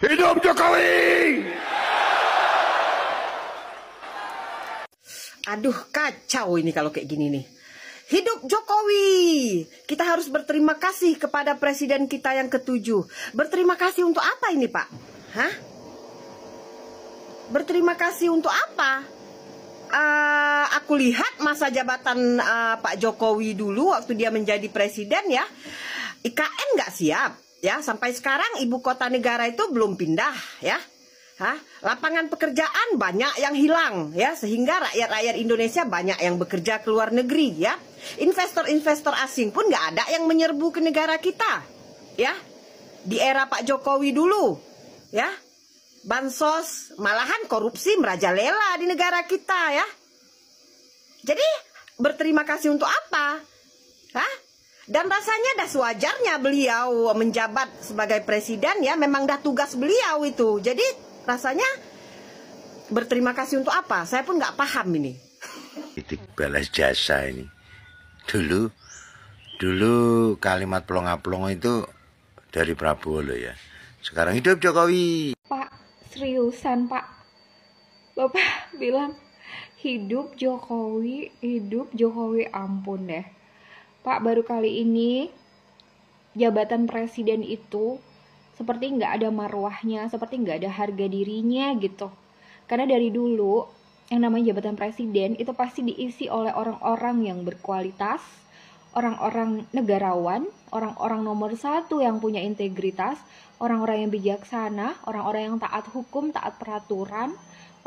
Hidup Jokowi! Aduh, kacau ini kalau kayak gini nih. Hidup Jokowi! Kita harus berterima kasih kepada presiden kita yang ke-7. Berterima kasih untuk apa ini, Pak? Hah? Berterima kasih untuk apa? Aku lihat masa jabatan Pak Jokowi dulu waktu dia menjadi presiden ya, IKN nggak siap ya, sampai sekarang ibu kota negara itu belum pindah ya. Lapangan pekerjaan banyak yang hilang ya, sehingga rakyat-rakyat Indonesia banyak yang bekerja ke luar negeri ya. Investor-investor asing pun nggak ada yang menyerbu ke negara kita ya. Di era Pak Jokowi dulu ya, bansos, malahan korupsi merajalela di negara kita ya. Jadi berterima kasih untuk apa? Dan rasanya dah sewajarnya beliau menjabat sebagai presiden ya, memang dah tugas beliau itu. Jadi rasanya berterima kasih untuk apa? Saya pun nggak paham ini. Titik balas jasa ini. Dulu kalimat pelongo-pelongo itu dari Prabowo loh ya. Sekarang hidup Jokowi. Pak, seriusan Pak? Bapak bilang hidup Jokowi, ampun deh. Pak, baru kali ini jabatan presiden itu seperti nggak ada marwahnya, seperti nggak ada harga dirinya gitu. Karena dari dulu yang namanya jabatan presiden itu pasti diisi oleh orang-orang yang berkualitas, orang-orang negarawan, orang-orang nomor satu yang punya integritas, orang-orang yang bijaksana, orang-orang yang taat hukum, taat peraturan,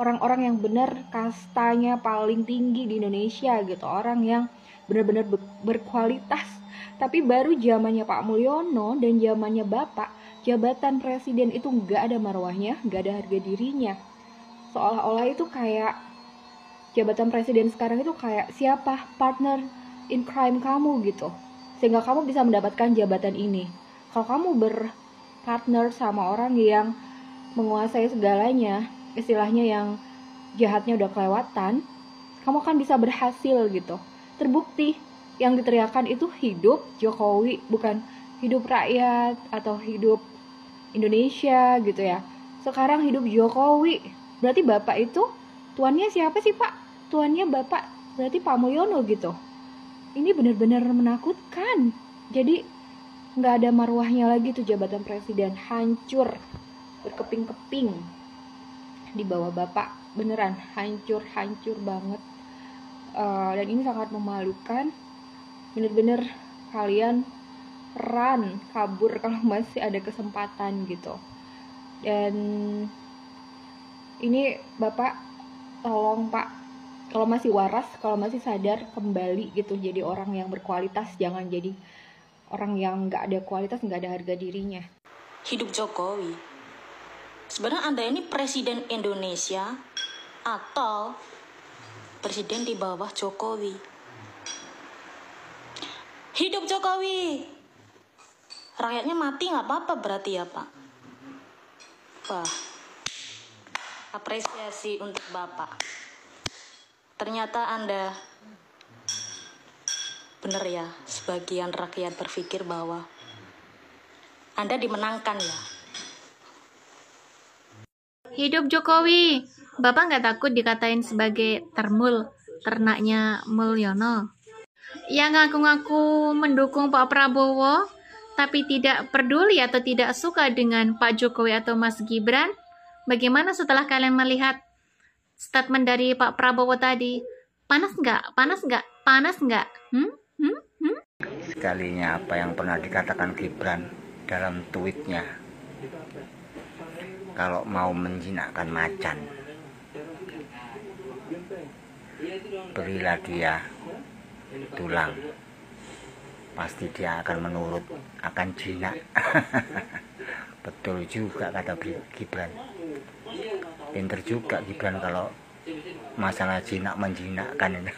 orang-orang yang benar kastanya paling tinggi di Indonesia gitu, orang yang benar-benar berkualitas. Tapi baru zamannya Pak Mulyono dan zamannya Bapak, jabatan presiden itu nggak ada marwahnya, nggak ada harga dirinya. Seolah-olah itu kayak jabatan presiden sekarang itu kayak siapa partner in crime kamu gitu, sehingga kamu bisa mendapatkan jabatan ini. Kalau kamu berpartner sama orang yang menguasai segalanya, istilahnya yang jahatnya udah kelewatan, kamu kan bisa berhasil gitu. Terbukti yang diteriakan itu hidup Jokowi, bukan hidup rakyat atau hidup Indonesia gitu ya. Sekarang hidup Jokowi. Berarti Bapak itu tuannya siapa sih Pak? Tuannya Bapak berarti Pak Mulyono gitu. Ini benar-benar menakutkan. Jadi nggak ada marwahnya lagi tuh jabatan presiden, hancur berkeping-keping di bawah Bapak. Beneran hancur banget. Dan ini sangat memalukan. Bener-bener kalian run, kabur kalau masih ada kesempatan gitu. Dan ini Bapak tolong Pak, kalau masih waras, kalau masih sadar, kembali gitu jadi orang yang berkualitas. Jangan jadi orang yang gak ada kualitas, gak ada harga dirinya. Hidup Jokowi. Sebenarnya Anda ini presiden Indonesia atau presiden di bawah Jokowi. Hidup Jokowi. Rakyatnya mati nggak apa-apa berarti ya Pak. Wah, apresiasi untuk Bapak. Ternyata Anda benar ya, sebagian rakyat berpikir bahwa Anda dimenangkan ya. Hidup Jokowi. Bapak nggak takut dikatain sebagai ternaknya Mulyono? Yang ngaku-ngaku mendukung Pak Prabowo, tapi tidak peduli atau tidak suka dengan Pak Jokowi atau Mas Gibran. Bagaimana setelah kalian melihat statement dari Pak Prabowo tadi? Panas nggak? Sekalinya apa yang pernah dikatakan Gibran dalam tweetnya, kalau mau menjinakkan macan, berilah dia tulang, pasti dia akan menurut, akan jinak. Betul juga kata Gibran. Pinter juga Gibran kalau masalah jinak menjinakkan.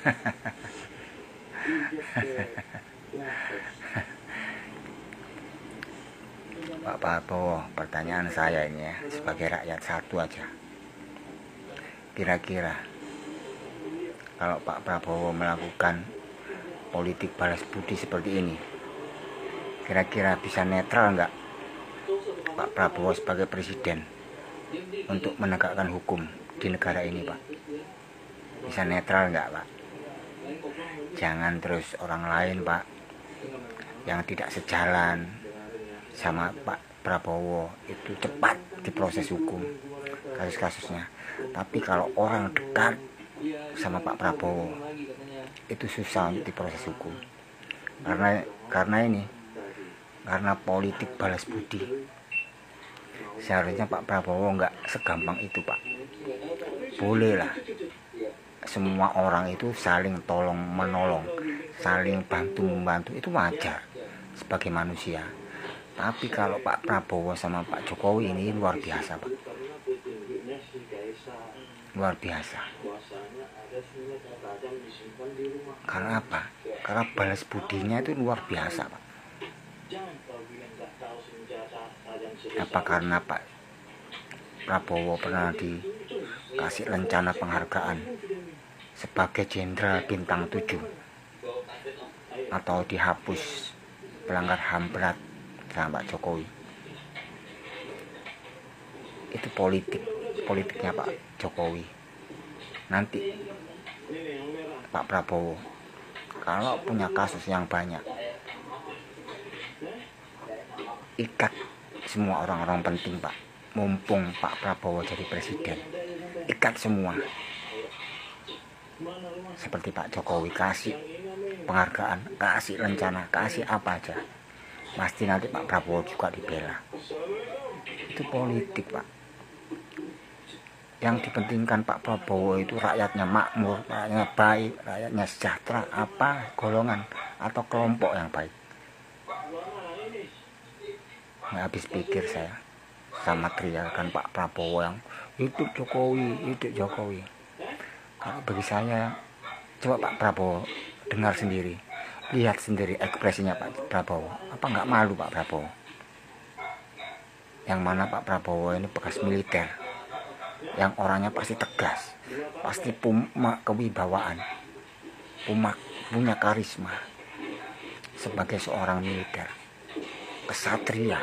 Pak Prabowo, pertanyaan saya ini ya, sebagai rakyat satu aja. Kira-kira kalau Pak Prabowo melakukan politik balas budi seperti ini, kira-kira bisa netral nggak Pak Prabowo sebagai presiden untuk menegakkan hukum di negara ini, Pak? Bisa netral nggak, Pak? Jangan terus orang lain, Pak, yang tidak sejalan sama Pak Prabowo itu cepat diproses hukum kasus-kasusnya. Tapi kalau orang dekat sama Pak Prabowo itu susah untuk diproses hukum. Karena politik balas budi. Seharusnya Pak Prabowo nggak segampang itu, Pak. Bolehlah semua orang itu saling tolong menolong, saling bantu membantu, itu wajar sebagai manusia. Tapi kalau Pak Prabowo sama Pak Jokowi ini luar biasa, Pak. Luar biasa. Karena apa? Karena balas budinya itu luar biasa, Pak. Apa karena Pak Prabowo pernah dikasih rencana penghargaan sebagai jenderal bintang 7 atau dihapus pelanggar HAM berat sama Pak Jokowi? Itu politiknya Pak Jokowi. Nanti Pak Prabowo kalau punya kasus yang banyak, ikat semua orang-orang penting, Pak. Mumpung Pak Prabowo jadi presiden, ikat semua. Seperti Pak Jokowi, kasih penghargaan, kasih rencana, kasih apa aja, pasti nanti Pak Prabowo juga dibela. Itu politik, Pak. Yang dipentingkan Pak Prabowo itu rakyatnya makmur, rakyatnya baik, rakyatnya sejahtera, apa golongan atau kelompok yang baik. Nggak habis pikir saya sama teriakan Pak Prabowo yang hidup Jokowi, hidup Jokowi. Kalau bagi saya, coba Pak Prabowo dengar sendiri, lihat sendiri ekspresinya Pak Prabowo. Apa nggak malu Pak Prabowo? Yang mana Pak Prabowo ini bekas militer, yang orangnya pasti tegas, pasti punya kewibawaan, punya karisma sebagai seorang militer, kesatria.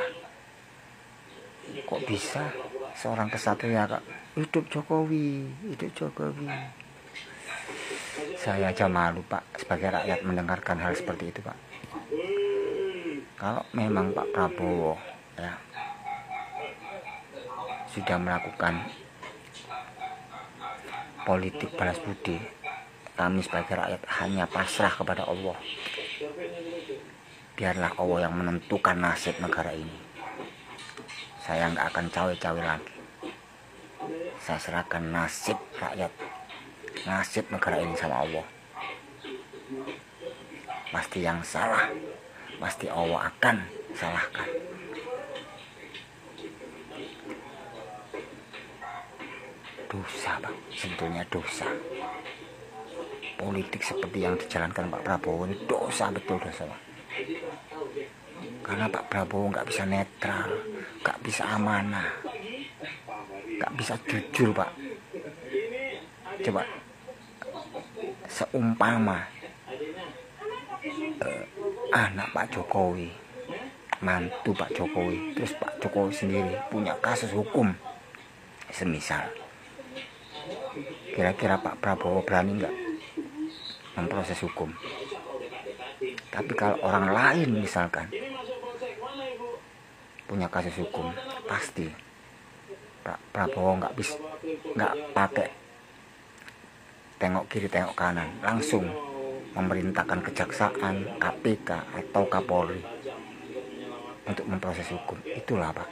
Kok bisa seorang kesatria kok hidup Jokowi, hidup Jokowi? Saya aja malu, Pak, sebagai rakyat mendengarkan hal seperti itu, Pak. Kalau memang Pak Prabowo ya sudah melakukan politik balas budi, kami sebagai rakyat hanya pasrah kepada Allah. Biarlah Allah yang menentukan nasib negara ini. Saya nggak akan cawe-cawe lagi. Saya serahkan nasib rakyat, nasib negara ini sama Allah. Pasti yang salah, pasti Allah akan salahkan. Dosa, Pak, sebetulnya dosa. Politik seperti yang dijalankan Pak Prabowo ini dosa, betul dosa, Pak. Karena Pak Prabowo nggak bisa netral, nggak bisa amanah, nggak bisa jujur, Pak. Coba seumpama anak Pak Jokowi, mantu Pak Jokowi, terus Pak Jokowi sendiri punya kasus hukum, semisal, kira-kira Pak Prabowo berani nggak memproses hukum? Tapi kalau orang lain misalkan punya kasus hukum, pasti Pak Prabowo nggak pakai tengok kiri tengok kanan, langsung memerintahkan kejaksaan, KPK atau Kapolri untuk memproses hukum. Itulah, Pak.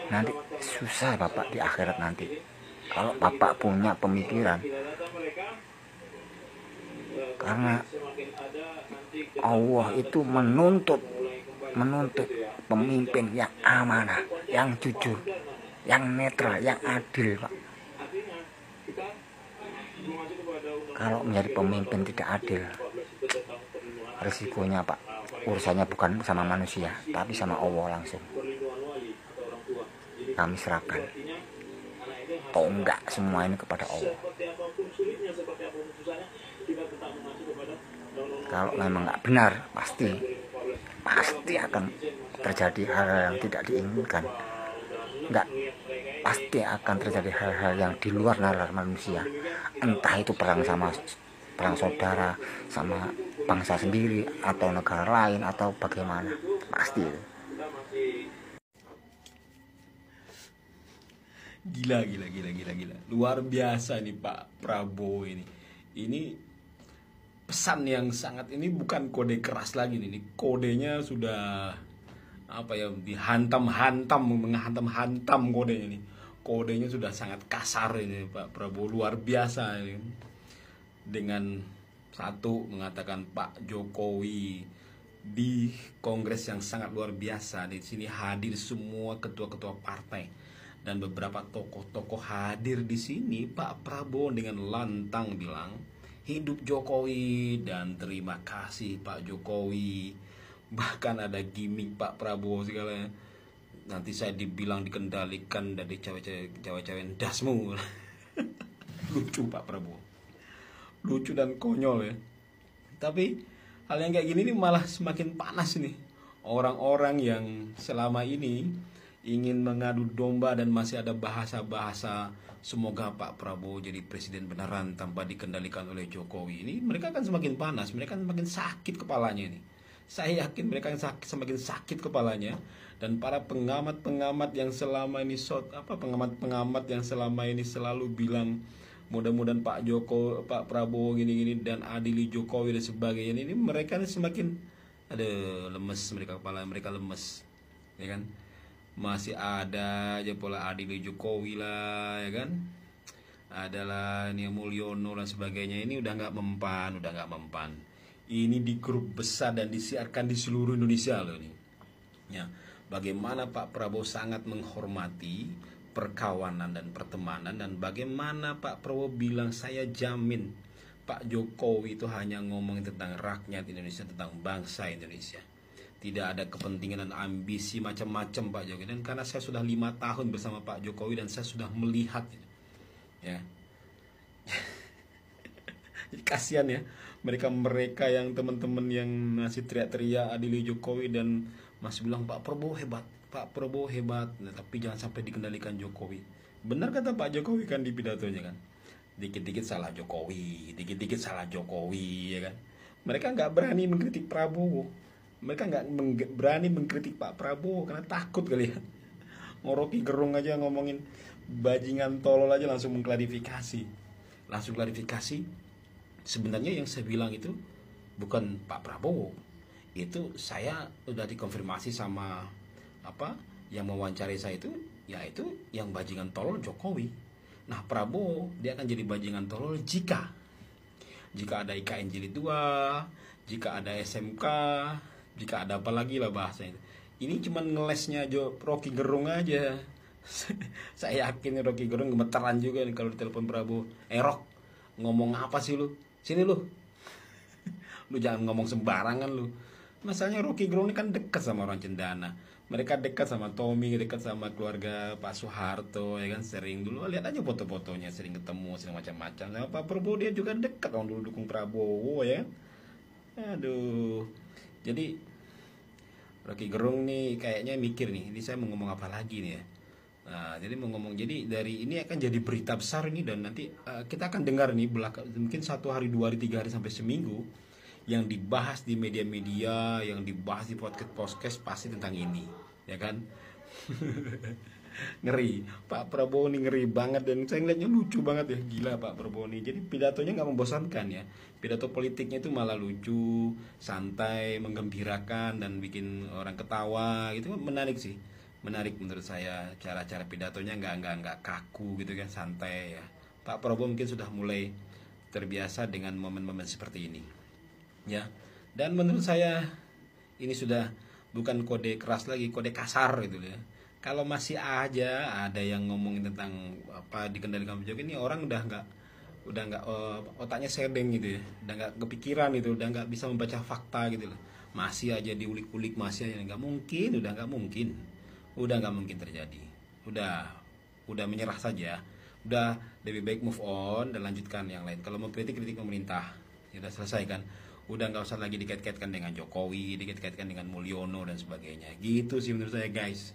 Nanti susah Bapak di akhirat nanti. Kalau Bapak punya pemikiran, karena Allah itu menuntut pemimpin yang amanah, yang jujur, yang netral, yang adil, Pak. Kalau menjadi pemimpin tidak adil, risikonya, Pak, urusannya bukan sama manusia, tapi sama Allah langsung. Kami serahkan tonggak semua ini kepada Allah. Kalau memang nggak benar, pasti akan terjadi hal-hal yang tidak diinginkan. Enggak, pasti akan terjadi hal-hal yang di luar nalar manusia. Entah itu perang saudara sama bangsa sendiri atau negara lain atau bagaimana, pasti itu. Gila. Luar biasa nih Pak Prabowo ini. Ini pesan yang sangat, ini bukan kode keras lagi nih. Ini kodenya sudah apa ya, menghantam kodenya nih. Kodenya sudah sangat kasar ini Pak Prabowo, luar biasa ini. Dengan satu mengatakan Pak Jokowi di kongres yang sangat luar biasa. Di sini hadir semua ketua-ketua partai dan beberapa tokoh-tokoh hadir di sini. Pak Prabowo dengan lantang bilang, hidup Jokowi dan terima kasih Pak Jokowi. Bahkan ada gimmick Pak Prabowo segala. Nanti saya dibilang dikendalikan dari cewek-cewek dasmu. Lucu Pak Prabowo, lucu dan konyol ya. Tapi hal yang kayak gini nih malah semakin panas nih. Orang-orang yang selama ini ingin mengadu domba dan masih ada bahasa-bahasa semoga Pak Prabowo jadi presiden beneran tanpa dikendalikan oleh Jokowi, ini mereka akan semakin panas, mereka akan semakin sakit kepalanya ini. Saya yakin mereka akan semakin sakit kepalanya. Dan para pengamat-pengamat yang selama ini pengamat-pengamat yang selama ini selalu bilang mudah-mudahan Pak Prabowo gini-gini dan adili Jokowi dan sebagainya, ini mereka semakin ada lemes, kepala mereka lemes, ya kan? Masih ada aja pola adili Jokowi lah, ya kan? Adalah ini Mulyono dan sebagainya, ini udah nggak mempan. Ini di grup besar dan disiarkan di seluruh Indonesia loh ini. Ya, bagaimana Pak Prabowo sangat menghormati perkawanan dan pertemanan, dan bagaimana Pak Prabowo bilang saya jamin Pak Jokowi itu hanya ngomong tentang rakyat Indonesia, tentang bangsa Indonesia. Tidak ada kepentingan dan ambisi macam-macam Pak Jokowi. Dan karena saya sudah 5 tahun bersama Pak Jokowi dan saya sudah melihat, ya, jadi kasihan ya mereka yang teman-teman yang masih teriak-teriak adili Jokowi dan masih bilang Pak Prabowo hebat, nah, tapi jangan sampai dikendalikan Jokowi. Benar kata Pak Jokowi kan di pidatonya kan, dikit-dikit salah Jokowi, ya kan. Mereka nggak berani mengkritik Prabowo, mereka nggak berani mengkritik Pak Prabowo karena takut kali ya. Rocky Gerung aja ngomongin bajingan tolol aja langsung klarifikasi. Sebenarnya yang saya bilang itu bukan Pak Prabowo, itu saya udah dikonfirmasi sama yang mewawancari saya itu, yaitu yang bajingan tolol Jokowi. Nah Prabowo dia akan jadi bajingan tolol jika ada IKN Jilid 2, jika ada SMK, jika ada apa lagi lah bahasanya. Ini cuman ngelesnya Rocky Gerung aja. Saya yakin Rocky Gerung gemeteran juga nih kalau ditelepon Prabowo. Rok, ngomong apa sih lu? Sini lu. Lu jangan ngomong sembarangan lu. Masalahnya Rocky Gerung ini kan dekat sama orang Cendana. Mereka dekat sama Tommy, dekat sama keluarga Pak Soeharto, ya kan, sering dulu lihat aja foto-fotonya, sering ketemu, sering macam-macam. Nah, Pak Prabowo dia juga dekat, orang dulu dukung Prabowo ya. Aduh. Jadi Rocky Gerung nih kayaknya mikir nih, ini saya mau ngomong apa lagi nih ya. Nah, jadi mau ngomong, jadi dari ini akan jadi berita besar ini, dan nanti kita akan dengar nih mungkin 1 hari, 2 hari, 3 hari sampai seminggu yang dibahas di media-media, yang dibahas di podcast pasti tentang ini, ya kan? Ngeri, Pak Prabowo nih ngeri banget, dan saya ngeliatnya lucu banget ya, gila Pak Prabowo nih. Jadi pidatonya nggak membosankan ya, pidato politiknya itu malah lucu, santai, menggembirakan dan bikin orang ketawa gitu, menarik sih. Menarik menurut saya, cara-cara pidatonya nggak kaku gitu kan, santai ya. Pak Prabowo mungkin sudah mulai terbiasa dengan momen-momen seperti ini, ya. Dan menurut saya ini sudah bukan kode keras lagi, kode kasar gitu ya. Kalau masih aja ada yang ngomongin tentang apa dikendalikan Jokowi, ini orang udah nggak otaknya sedeng gitu ya, udah nggak kepikiran gitu, udah nggak bisa membaca fakta gitu loh. Masih aja diulik-ulik, masih aja nggak mungkin, udah nggak mungkin terjadi. Udah menyerah saja. Udah lebih baik move on dan lanjutkan yang lain. Kalau mau kritik pemerintah, ya udah selesaikan. udah nggak usah lagi dikait-kaitkan dengan Jokowi, dikait-kaitkan dengan Mulyono dan sebagainya. Gitu sih menurut saya, guys.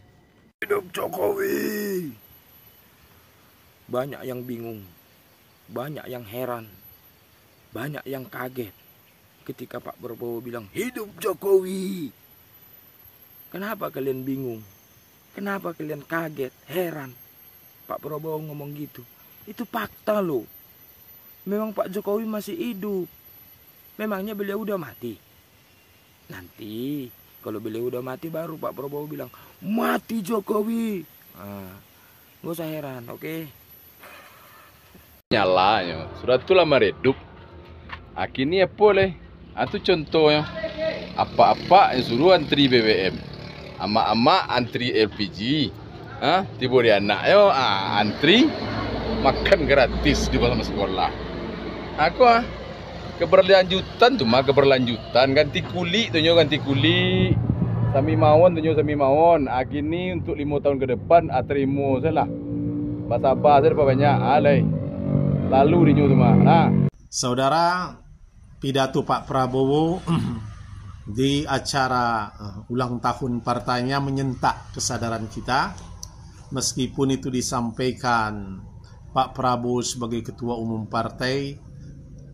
Hidup Jokowi. Banyak yang bingung, banyak yang heran, banyak yang kaget ketika Pak Prabowo bilang hidup Jokowi. Kenapa kalian bingung? Kenapa kalian kaget, heran? Pak Prabowo ngomong gitu. Itu fakta loh. Memang Pak Jokowi masih hidup. Memangnya beliau udah mati? Nanti kalau beliau udah mati baru Pak Prabowo bilang mati Jokowi. Nggak usah heran, oke? Nyalanya sudah tu lama redup. Akhirnya boleh. Itu contohnya. Apa-apa yang suruh antri BBM, ama-ama antri LPG, tiba di anaknya antri makan gratis di dalam sekolah. Aku keberlanjutan tuh mah keberlanjutan, ganti kuli sami mawon agini untuk 5 tahun ke depan atrimo salah basaba saya banyak alai lalu dinyo tuh mah. Saudara, pidato Pak Prabowo di acara ulang tahun partainya menyentak kesadaran kita, meskipun itu disampaikan Pak Prabowo sebagai ketua umum partai,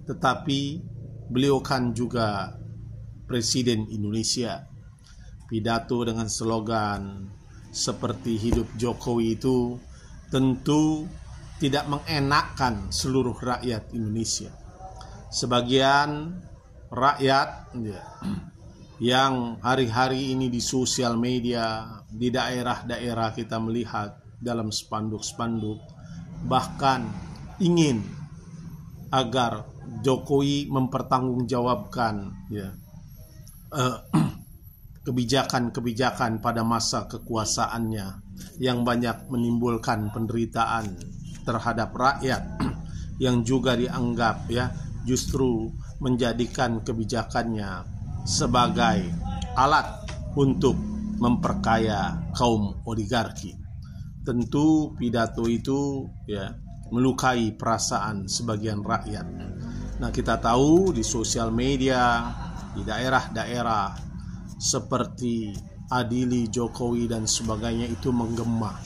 tetapi beliau kan juga Presiden Indonesia. Pidato dengan slogan seperti hidup Jokowi itu tentu tidak mengenakkan seluruh rakyat Indonesia. Sebagian rakyat yang hari-hari ini di sosial media, di daerah-daerah kita melihat dalam spanduk-spanduk, bahkan ingin agar Jokowi mempertanggungjawabkan kebijakan-kebijakan pada masa kekuasaannya yang banyak menimbulkan penderitaan terhadap rakyat, yang juga dianggap justru menjadikan kebijakannya sebagai alat untuk memperkaya kaum oligarki. Tentu pidato itu melukai perasaan sebagian rakyat. Nah, kita tahu di sosial media, di daerah-daerah seperti adili Jokowi dan sebagainya itu menggema.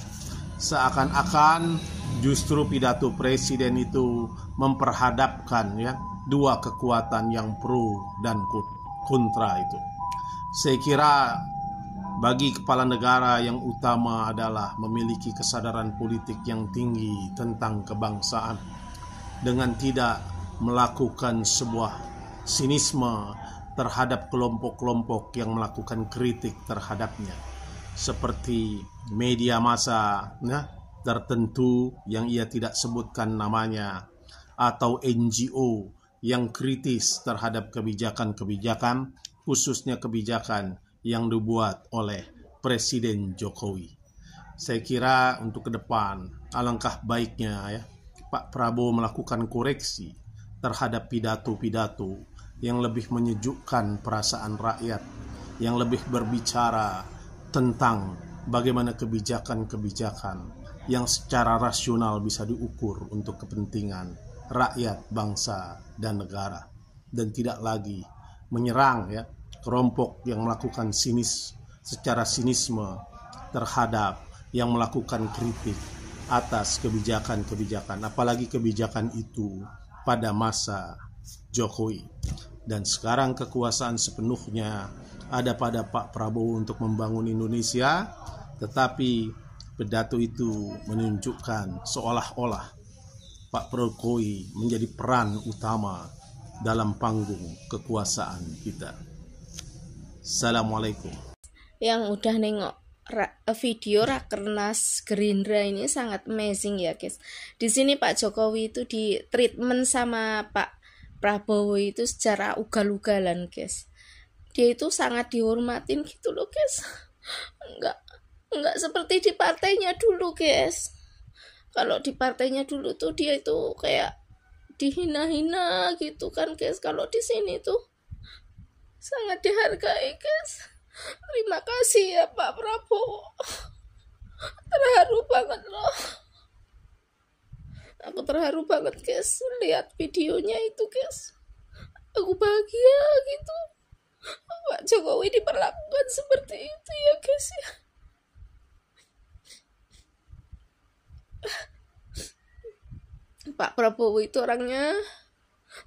Seakan-akan justru pidato presiden itu memperhadapkan dua kekuatan yang pro dan kontra itu. Saya kira bagi kepala negara yang utama adalah memiliki kesadaran politik yang tinggi tentang kebangsaan, dengan tidak melakukan sebuah sinisme terhadap kelompok-kelompok yang melakukan kritik terhadapnya, seperti media massa tertentu yang ia tidak sebutkan namanya, atau NGO yang kritis terhadap kebijakan-kebijakan, khususnya kebijakan yang dibuat oleh Presiden Jokowi. Saya kira untuk ke depan alangkah baiknya Pak Prabowo melakukan koreksi terhadap pidato-pidato yang lebih menyejukkan perasaan rakyat, yang lebih berbicara tentang bagaimana kebijakan-kebijakan yang secara rasional bisa diukur untuk kepentingan rakyat, bangsa, dan negara, dan tidak lagi menyerang kelompok yang melakukan secara sinisme terhadap yang melakukan kritik atas kebijakan-kebijakan, apalagi kebijakan itu pada masa Jokowi. Dan sekarang kekuasaan sepenuhnya ada pada Pak Prabowo untuk membangun Indonesia, tetapi pidato itu menunjukkan seolah-olah Pak Jokowi menjadi peran utama dalam panggung kekuasaan kita. Assalamualaikum. Yang udah nengok video Rakernas Gerindra ini sangat amazing ya guys. Di sini Pak Jokowi itu di treatment sama Pak Prabowo itu secara ugal-ugalan guys. Dia itu sangat dihormatin gitu loh guys. Enggak seperti di partainya dulu guys. Kalau di partainya dulu tuh dia itu kayak dihina-hina gitu kan guys. Kalau di sini tuh sangat dihargai guys. Terima kasih ya Pak Prabowo. Terharu banget loh. Aku terharu banget guys lihat videonya itu guys. aku bahagia gitu. Pak Jokowi diperlakukan seperti itu ya guys ya. Pak Prabowo itu orangnya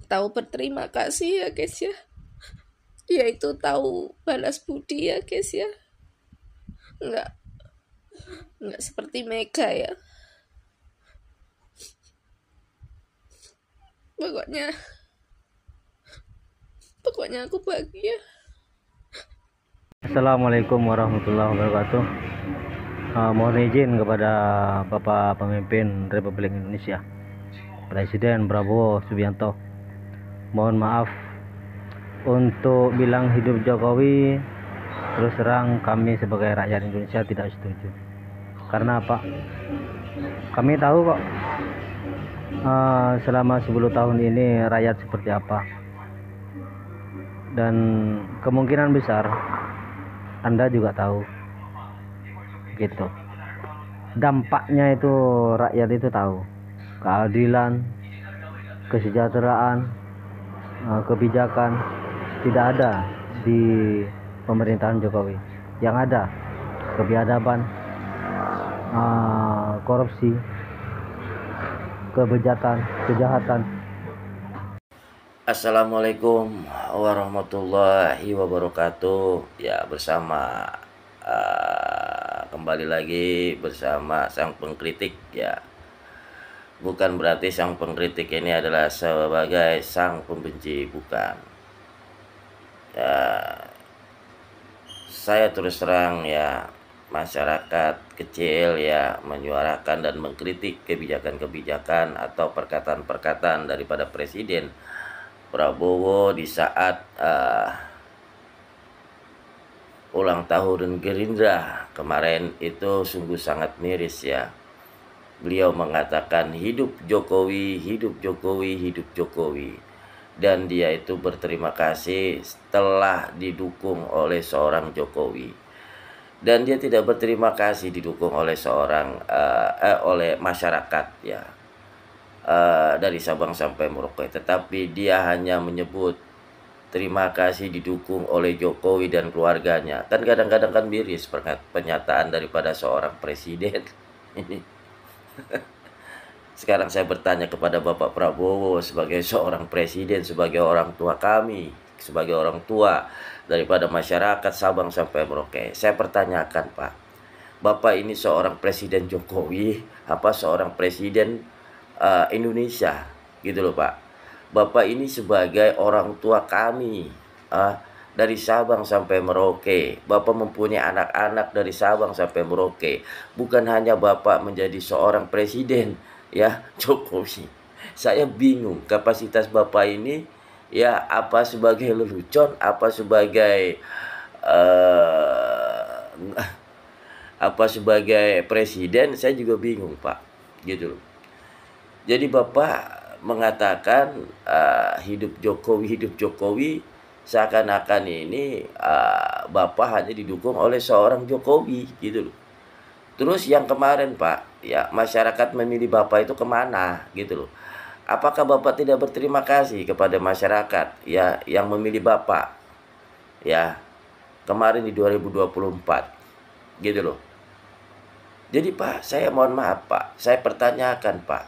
tahu berterima kasih ya guys ya. Dia itu tahu balas budi ya guys ya. Enggak seperti Mega ya. Pokoknya aku bahagia. Assalamualaikum warahmatullahi wabarakatuh. Mohon izin kepada Bapak Pemimpin Republik Indonesia, Presiden Prabowo Subianto. Mohon maaf untuk bilang hidup Jokowi. Terus terang kami sebagai rakyat Indonesia tidak setuju. Karena apa? Kami tahu kok selama 10 tahun ini rakyat seperti apa. Dan kemungkinan besar Anda juga tahu gitu. Dampaknya itu rakyat itu tahu. Keadilan, kesejahteraan, kebijakan tidak ada di pemerintahan Jokowi. Yang ada kebiadaban, korupsi, kebejatan, kejahatan. Assalamualaikum warahmatullahi wabarakatuh. Ya, bersama kembali lagi bersama sang pengkritik ya. Bukan berarti sang pengkritik ini adalah sebagai sang pembenci, bukan. Ya, saya terus terang ya, masyarakat kecil ya menyuarakan dan mengkritik kebijakan-kebijakan atau perkataan-perkataan daripada Presiden Prabowo di saat ulang tahun Gerindra kemarin itu sungguh sangat miris ya. Beliau mengatakan hidup Jokowi, hidup Jokowi, hidup Jokowi. Dan dia itu berterima kasih setelah didukung oleh seorang Jokowi. Dan dia tidak berterima kasih didukung oleh oleh masyarakat ya. Dari Sabang sampai Merauke, tetapi dia hanya menyebut terima kasih didukung oleh Jokowi dan keluarganya. Kan kadang-kadang kan miris pernyataan daripada seorang presiden ini. Sekarang saya bertanya kepada Bapak Prabowo sebagai seorang presiden, sebagai orang tua kami, sebagai orang tua daripada masyarakat Sabang sampai Merauke. Saya pertanyakan, Pak, Bapak ini seorang presiden Jokowi apa seorang presiden Indonesia gitu loh Pak. Bapak ini sebagai orang tua kami dari Sabang sampai Merauke. Bapak mempunyai anak-anak dari Sabang sampai Merauke. Bukan hanya Bapak menjadi seorang presiden ya Jokowi. Saya bingung kapasitas Bapak ini ya, apa sebagai lelucon, apa sebagai presiden, saya juga bingung Pak gitu loh. Jadi Bapak mengatakan hidup Jokowi, seakan-akan ini Bapak hanya didukung oleh seorang Jokowi gitu loh. Terus yang kemarin Pak, ya masyarakat memilih Bapak itu kemana gitu loh. Apakah Bapak tidak berterima kasih kepada masyarakat ya yang memilih Bapak ya kemarin di 2024 gitu loh. Jadi Pak, saya mohon maaf Pak, saya pertanyakan Pak,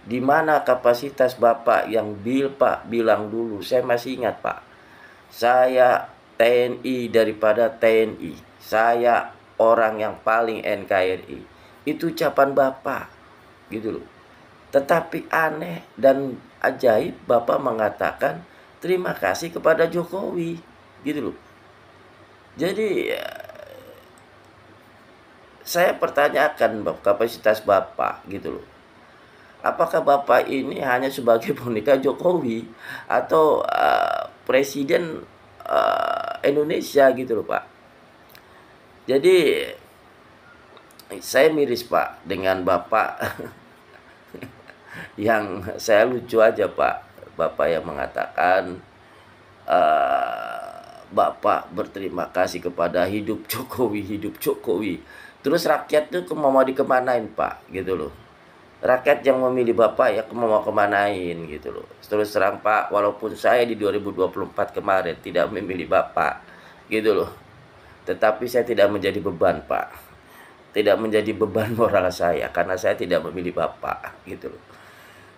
di mana kapasitas Bapak yang Pak bilang dulu? Saya masih ingat Pak, saya TNI daripada TNI, saya orang yang paling NKRI. Itu ucapan Bapak gitu loh. Tetapi aneh dan ajaib Bapak mengatakan terima kasih kepada Jokowi gitu loh. Jadi saya pertanyakan kapasitas Bapak gitu loh. Apakah Bapak ini hanya sebagai boneka Jokowi atau presiden Indonesia gitu loh Pak. Jadi saya miris Pak dengan Bapak yang saya lucu aja Pak. Bapak yang mengatakan Bapak berterima kasih kepada hidup Jokowi, hidup Jokowi. Terus rakyat tuh mau dikemanain Pak gitu loh. rakyat yang memilih Bapak ya mau kemanain gitu loh. Terus terang Pak, walaupun saya di 2024 kemarin tidak memilih Bapak gitu loh, tetapi saya tidak menjadi beban Pak, tidak menjadi beban moral saya karena saya tidak memilih Bapak gitu loh.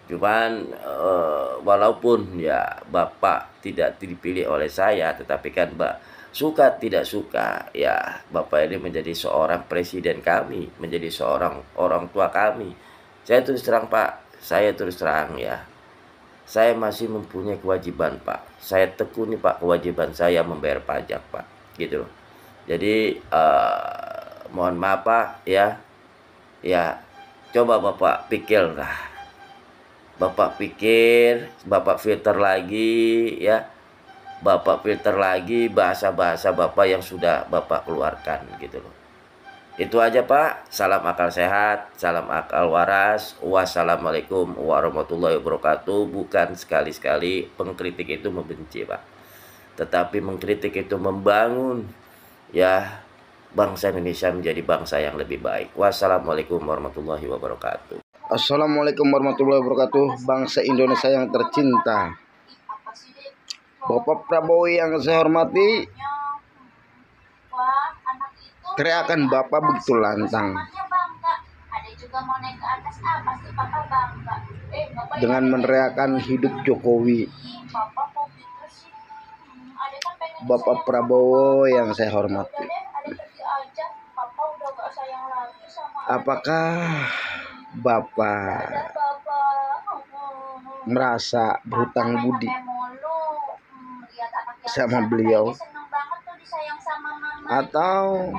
Cuman walaupun ya Bapak tidak dipilih oleh saya, tetapi kan suka tidak suka ya Bapak ini menjadi seorang presiden kami, menjadi seorang orang tua kami. Saya terus terang Pak, saya terus terang ya, saya masih mempunyai kewajiban Pak. Saya tekuni Pak kewajiban saya membayar pajak Pak, gitu loh. Jadi mohon maaf Pak ya, coba Bapak pikir lah, Bapak pikir, Bapak filter lagi ya, Bapak filter lagi bahasa-bahasa Bapak yang sudah Bapak keluarkan gitu loh. Itu aja Pak. Salam akal sehat, salam akal waras. Wassalamualaikum warahmatullahi wabarakatuh. Bukan sekali-sekali pengkritik itu membenci Pak, tetapi mengkritik itu membangun ya bangsa Indonesia menjadi bangsa yang lebih baik. Wassalamualaikum warahmatullahi wabarakatuh. Assalamualaikum warahmatullahi wabarakatuh. Bangsa Indonesia yang tercinta, Bapak Prabowo yang saya hormati, teriakan Bapak begitu lantang dengan meneriakan hidup Jokowi. Bapak Prabowo yang saya hormati, apakah Bapak merasa berhutang budi sama beliau, atau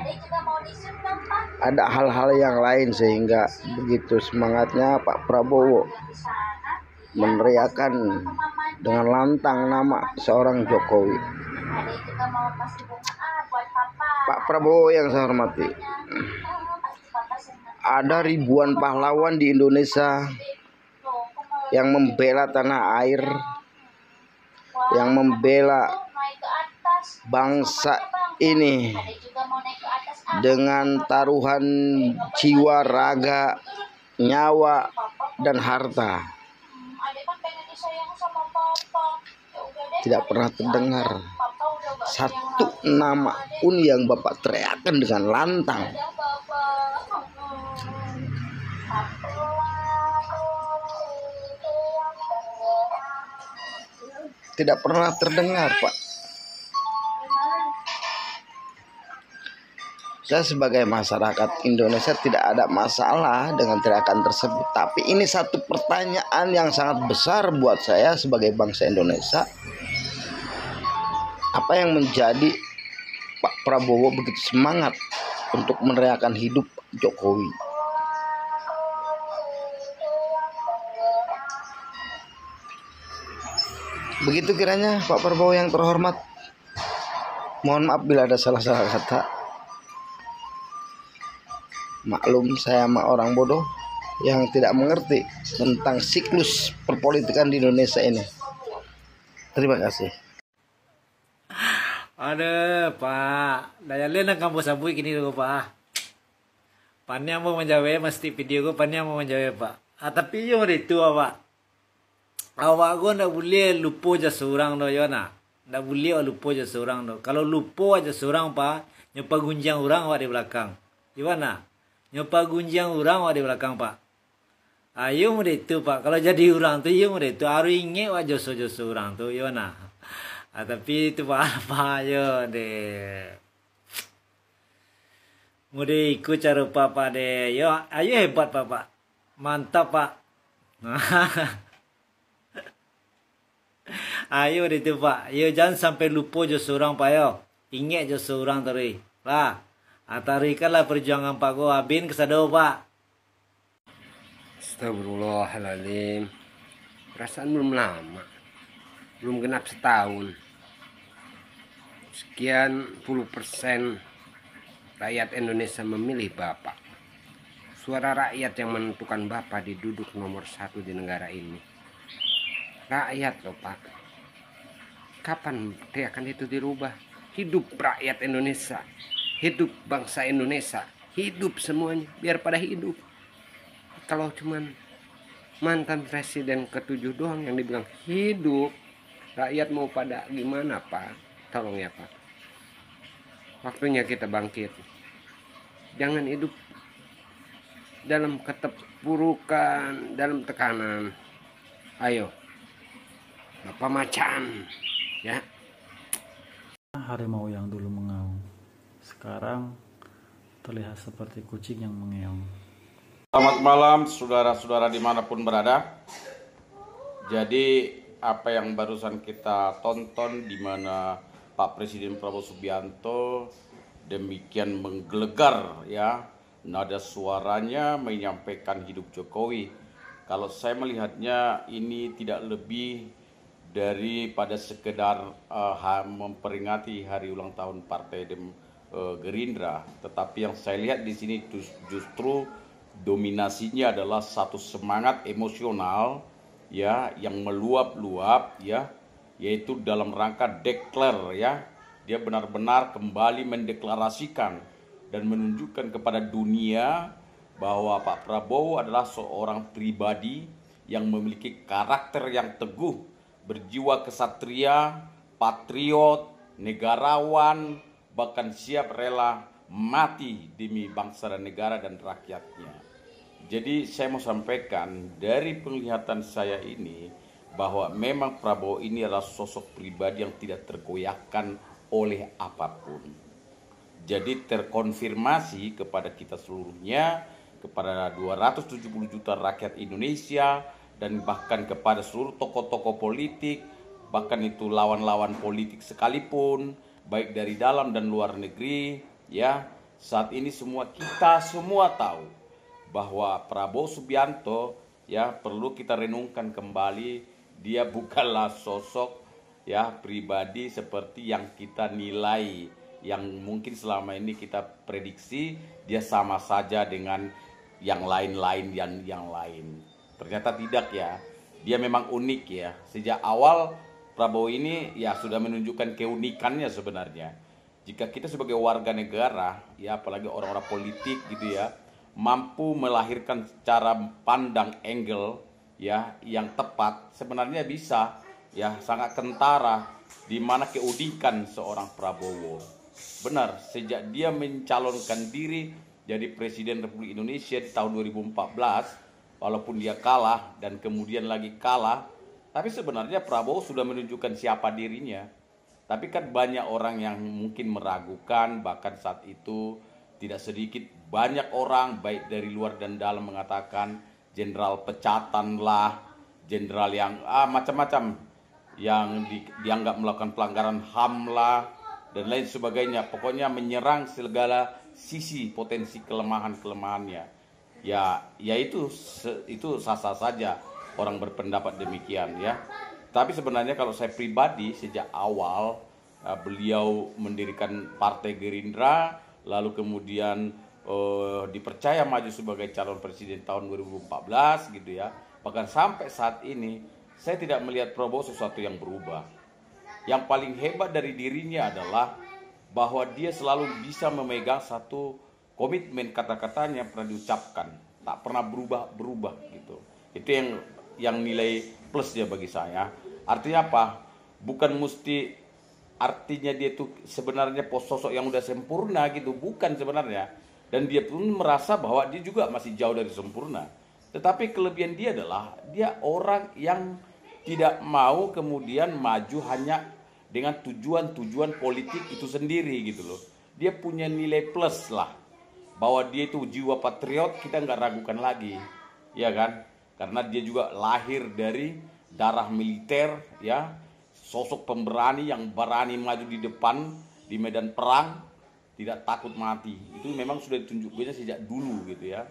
ada hal-hal yang lain sehingga begitu semangatnya Pak Prabowo meneriakan dengan lantang nama seorang Jokowi? Pak Prabowo yang saya hormati, ada ribuan pahlawan di Indonesia yang membela tanah air, yang membela bangsa ini dengan taruhan jiwa, raga, nyawa, dan harta. Tidak pernah terdengar satu nama pun yang Bapak teriakan dengan lantang. Tidak pernah terdengar Pak. Saya sebagai masyarakat Indonesia tidak ada masalah dengan teriakan tersebut. Tapi ini satu pertanyaan yang sangat besar buat saya sebagai bangsa Indonesia. Apa yang menjadi Pak Prabowo begitu semangat untuk meneriakan hidup Jokowi? Begitu kiranya Pak Prabowo yang terhormat. Mohon maaf bila ada salah-salah kata. Maklum saya mah orang bodoh yang tidak mengerti tentang siklus perpolitikan di Indonesia ini. Terima kasih. Ada Pak, daya lain kamu sabui kini dulu Pak. Pannya mau menjawab mesti video gue pannya mau menjawab Pak. Tapi yang itu Pak. Awak gue ndak boleh lupa aja seorang do ya nak. Ndak boleh lupa aja seorang do. Kalau lupa aja seorang Pak, nyoba gunjang orang awak di belakang. Gimana? Nyoba gunjang orang awak di belakang Pak. Ayo mudah itu Pak. Kalau jadi orang tu, yo mudah itu. Harus ingat wajah joso orang tu, yo nak. Tapi itu apa yo deh. Mudah ikut cara Pak deh. Yo, ayo hebat Pak. Mantap Pak. Ayo deh tu Pak. Yo jangan sampai lupa joso orang Pak yo. Ingat joso orang tadi. Lah. Atarikanlah perjuangan Pak Go Abin kesado Pak. Astagfirullahaladzim. Perasaan belum lama, belum genap setahun. Sekian puluh persen rakyat Indonesia memilih Bapak. Suara rakyat yang menentukan Bapak diduduk nomor 1 di negara ini. Rakyat loh Pak. Kapan teriakan itu dirubah? Hidup rakyat Indonesia. Hidup bangsa Indonesia, hidup semuanya, biar pada hidup. Kalau cuman mantan presiden ke-7 doang yang dibilang hidup. Rakyat mau pada gimana Pak? Tolong ya Pak. Waktunya kita bangkit. Jangan hidup dalam keterpurukan, dalam tekanan. Ayo, Bapak macan, ya. Harimau yang dulu mengaum, sekarang terlihat seperti kucing yang mengeong. Selamat malam saudara-saudara dimanapun berada. Jadi apa yang barusan kita tonton di mana Pak Presiden Prabowo Subianto demikian menggelegar ya nada suaranya menyampaikan hidup Jokowi. Kalau saya melihatnya ini tidak lebih daripada sekedar memperingati hari ulang tahun Partai Gerindra, tetapi yang saya lihat di sini justru dominasinya adalah satu semangat emosional ya yang meluap-luap ya, yaitu dalam rangka declare ya. Dia benar-benar kembali mendeklarasikan dan menunjukkan kepada dunia bahwa Pak Prabowo adalah seorang pribadi yang memiliki karakter yang teguh, berjiwa kesatria, patriot, negarawan, bahkan siap rela mati demi bangsa dan negara dan rakyatnya. Jadi saya mau sampaikan dari penglihatan saya ini bahwa memang Prabowo ini adalah sosok pribadi yang tidak tergoyahkan oleh apapun. Jadi terkonfirmasi kepada kita seluruhnya, kepada 270 juta rakyat Indonesia, dan bahkan kepada seluruh tokoh-tokoh politik, bahkan itu lawan-lawan politik sekalipun, baik dari dalam dan luar negeri, ya, saat ini kita semua tahu bahwa Prabowo Subianto ya perlu kita renungkan kembali, dia bukanlah sosok ya pribadi seperti yang kita nilai, yang mungkin selama ini kita prediksi dia sama saja dengan yang lain-lain yang lain. Ternyata tidak ya. Dia memang unik ya. Sejak awal Prabowo ini ya sudah menunjukkan keunikannya sebenarnya. Jika kita sebagai warga negara, ya apalagi orang-orang politik gitu ya, mampu melahirkan cara pandang angle ya yang tepat, sebenarnya bisa ya sangat kentara di mana keunikan seorang Prabowo. Benar, sejak dia mencalonkan diri jadi Presiden Republik Indonesia di tahun 2014, walaupun dia kalah dan kemudian lagi kalah, tapi sebenarnya Prabowo sudah menunjukkan siapa dirinya. Tapi kan banyak orang yang mungkin meragukan, bahkan saat itu tidak sedikit banyak orang baik dari luar dan dalam mengatakan jenderal pecatan lah, jenderal yang macam-macam, yang dianggap melakukan pelanggaran HAM lah, dan lain sebagainya. Pokoknya menyerang segala sisi potensi kelemahan-kelemahannya. Ya itu sah-sah saja orang berpendapat demikian ya. Tapi sebenarnya kalau saya pribadi sejak awal beliau mendirikan Partai Gerindra, lalu kemudian dipercaya maju sebagai calon presiden tahun 2014 gitu ya. Bahkan sampai saat ini saya tidak melihat Prabowo sesuatu yang berubah. Yang paling hebat dari dirinya adalah bahwa dia selalu bisa memegang satu komitmen, kata-katanya pernah diucapkan, tak pernah berubah gitu. Itu yang nilai plus ya bagi saya. Artinya apa? Bukan mesti artinya dia itu sebenarnya sosok yang udah sempurna gitu, bukan sebenarnya. Dan dia pun merasa bahwa dia juga masih jauh dari sempurna. Tetapi kelebihan dia adalah dia orang yang tidak mau kemudian maju hanya dengan tujuan-tujuan politik itu sendiri gitu loh. Dia punya nilai plus lah, bahwa dia itu jiwa patriot, kita nggak ragukan lagi, ya kan? Karena dia juga lahir dari darah militer, ya, sosok pemberani yang berani maju di depan di medan perang, tidak takut mati. Itu memang sudah ditunjukkannya sejak dulu gitu ya.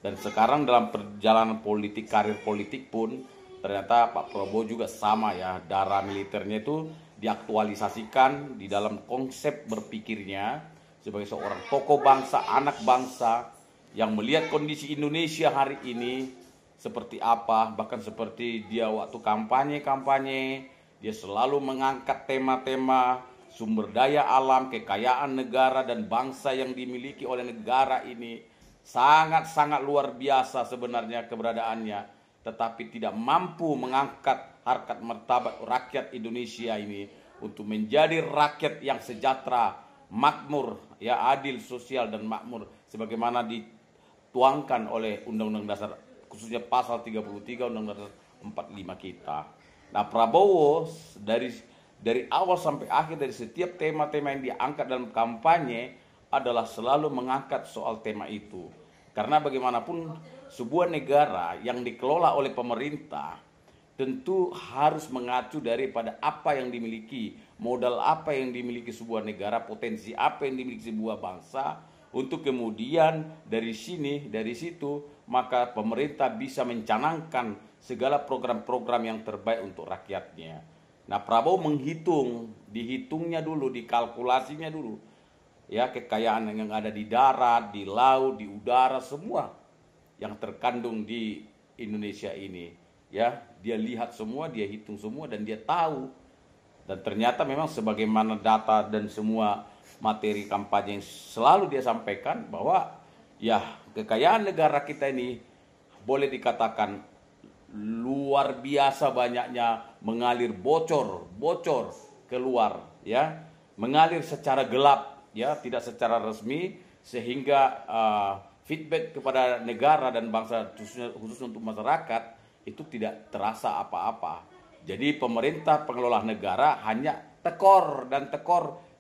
Dan sekarang dalam perjalanan politik, karir politik pun ternyata Pak Prabowo juga sama ya, darah militernya itu diaktualisasikan di dalam konsep berpikirnya sebagai seorang tokoh bangsa, anak bangsa yang melihat kondisi Indonesia hari ini seperti apa. Bahkan seperti dia waktu kampanye, dia selalu mengangkat tema-tema sumber daya alam, kekayaan negara dan bangsa yang dimiliki oleh negara ini. Sangat-sangat luar biasa sebenarnya keberadaannya. tetapi tidak mampu mengangkat harkat martabat rakyat Indonesia ini untuk menjadi rakyat yang sejahtera, makmur, ya adil, sosial dan makmur sebagaimana dituangkan oleh Undang-Undang Dasar, khususnya pasal 33 Undang-Undang Dasar 45 kita. Nah, Prabowo dari awal sampai akhir dari setiap tema-tema yang diangkat dalam kampanye adalah selalu mengangkat soal tema itu. Karena bagaimanapun sebuah negara yang dikelola oleh pemerintah tentu harus mengacu daripada apa yang dimiliki, modal apa yang dimiliki sebuah negara, potensi apa yang dimiliki sebuah bangsa, untuk kemudian dari situ maka pemerintah bisa mencanangkan segala program-program yang terbaik untuk rakyatnya. Nah, Prabowo dihitungnya dulu, dikalkulasinya dulu, ya kekayaan yang ada di darat, di laut, di udara, semua yang terkandung di Indonesia ini, ya dia lihat semua, dia hitung semua, dan dia tahu. Dan ternyata memang sebagaimana data dan semua materi kampanye yang selalu dia sampaikan bahwa ya kekayaan negara kita ini boleh dikatakan luar biasa banyaknya, mengalir bocor keluar, ya mengalir secara gelap, ya tidak secara resmi, sehingga feedback kepada negara dan bangsa khususnya untuk masyarakat itu tidak terasa apa-apa. Jadi pemerintah pengelola negara hanya tekor,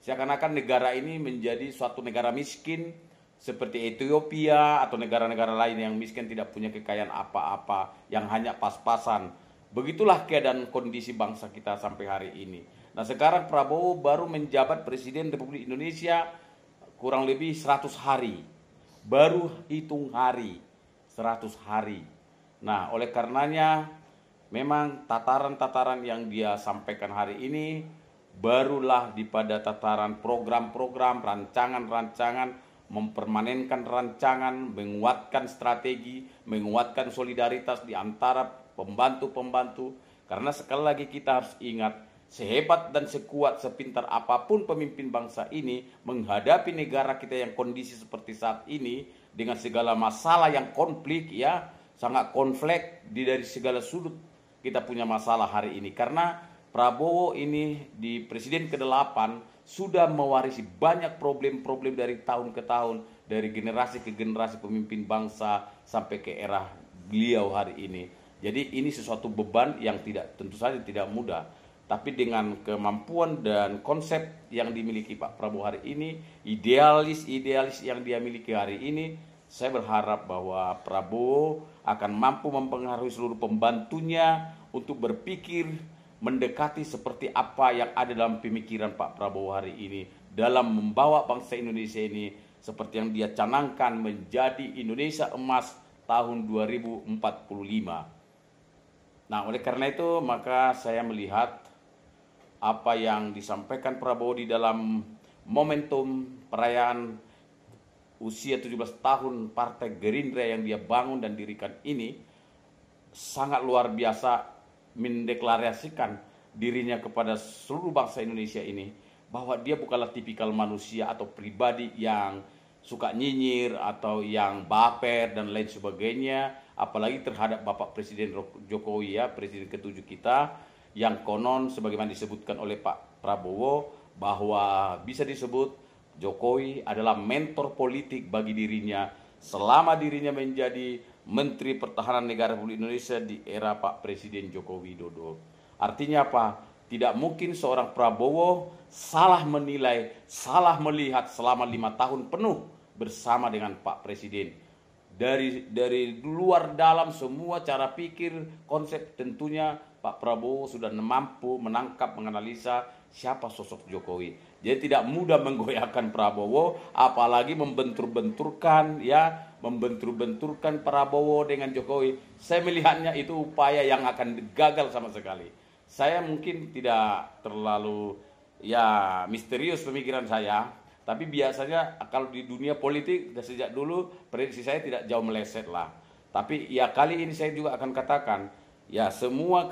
seakan-akan negara ini menjadi suatu negara miskin seperti Ethiopia atau negara-negara lain yang miskin, tidak punya kekayaan apa-apa, yang hanya pas-pasan. Begitulah keadaan kondisi bangsa kita sampai hari ini. Nah, sekarang Prabowo baru menjabat Presiden Republik Indonesia kurang lebih 100 hari. Baru hitung hari, 100 hari. Nah, oleh karenanya memang tataran-tataran yang dia sampaikan hari ini barulah pada tataran program-program, rancangan-rancangan, mempermanenkan rancangan, menguatkan strategi, menguatkan solidaritas di antara pembantu-pembantu. Karena sekali lagi kita harus ingat, sehebat dan sekuat, sepintar apapun pemimpin bangsa ini menghadapi negara kita yang kondisi seperti saat ini dengan segala masalah yang konflik, ya sangat konflik dari segala sudut kita punya masalah hari ini. Karena Prabowo ini di Presiden ke-8 sudah mewarisi banyak problem-problem dari tahun ke tahun, dari generasi ke generasi pemimpin bangsa sampai ke era beliau hari ini. Jadi ini sesuatu beban yang tentu saja tidak mudah. Tapi dengan kemampuan dan konsep yang dimiliki Pak Prabowo hari ini, idealis yang dia miliki hari ini, saya berharap bahwa Prabowo akan mampu mempengaruhi seluruh pembantunya untuk berpikir mendekati seperti apa yang ada dalam pemikiran Pak Prabowo hari ini dalam membawa bangsa Indonesia ini seperti yang dia canangkan menjadi Indonesia emas tahun 2045. Nah, oleh karena itu maka saya melihat apa yang disampaikan Prabowo di dalam momentum perayaan usia 17 tahun Partai Gerindra yang dia bangun dan dirikan ini sangat luar biasa, mendeklarasikan dirinya kepada seluruh bangsa Indonesia ini bahwa dia bukanlah tipikal manusia atau pribadi yang suka nyinyir atau yang baper dan lain sebagainya, apalagi terhadap Bapak Presiden Jokowi, ya Presiden ke-7 kita, yang konon sebagaimana disebutkan oleh Pak Prabowo bahwa bisa disebut Jokowi adalah mentor politik bagi dirinya selama dirinya menjadi Menteri Pertahanan Negara Republik Indonesia di era Pak Presiden Joko Widodo. Artinya apa? Tidak mungkin seorang Prabowo salah menilai, salah melihat selama 5 tahun penuh bersama dengan Pak Presiden. Dari luar dalam semua cara pikir, konsep, tentunya Pak Prabowo sudah mampu menangkap, menganalisa siapa sosok Jokowi. Jadi tidak mudah menggoyahkan Prabowo, apalagi membentur-benturkan Prabowo dengan Jokowi. Saya melihatnya itu upaya yang akan gagal sama sekali. Saya mungkin tidak terlalu misterius pemikiran saya, tapi biasanya kalau di dunia politik sejak dulu prediksi saya tidak jauh meleset lah. Tapi ya kali ini saya juga akan katakan, ya semua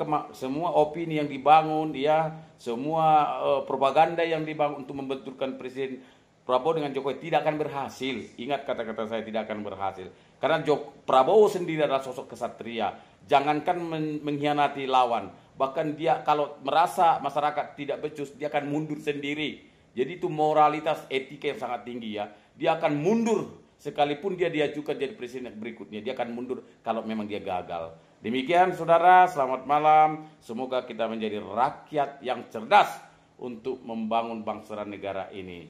opini yang dibangun, ya semua propaganda yang dibangun untuk membenturkan Presiden Prabowo dengan Jokowi tidak akan berhasil. Ingat kata-kata saya, tidak akan berhasil. Karena Prabowo sendiri adalah sosok kesatria. Jangankan mengkhianati lawan, bahkan dia kalau merasa masyarakat tidak becus, dia akan mundur sendiri. Jadi itu moralitas etika yang sangat tinggi ya. Dia akan mundur sekalipun dia diajukan jadi presiden berikutnya. Dia akan mundur kalau memang dia gagal. Demikian saudara, selamat malam. Semoga kita menjadi rakyat yang cerdas untuk membangun bangsa dan negara ini.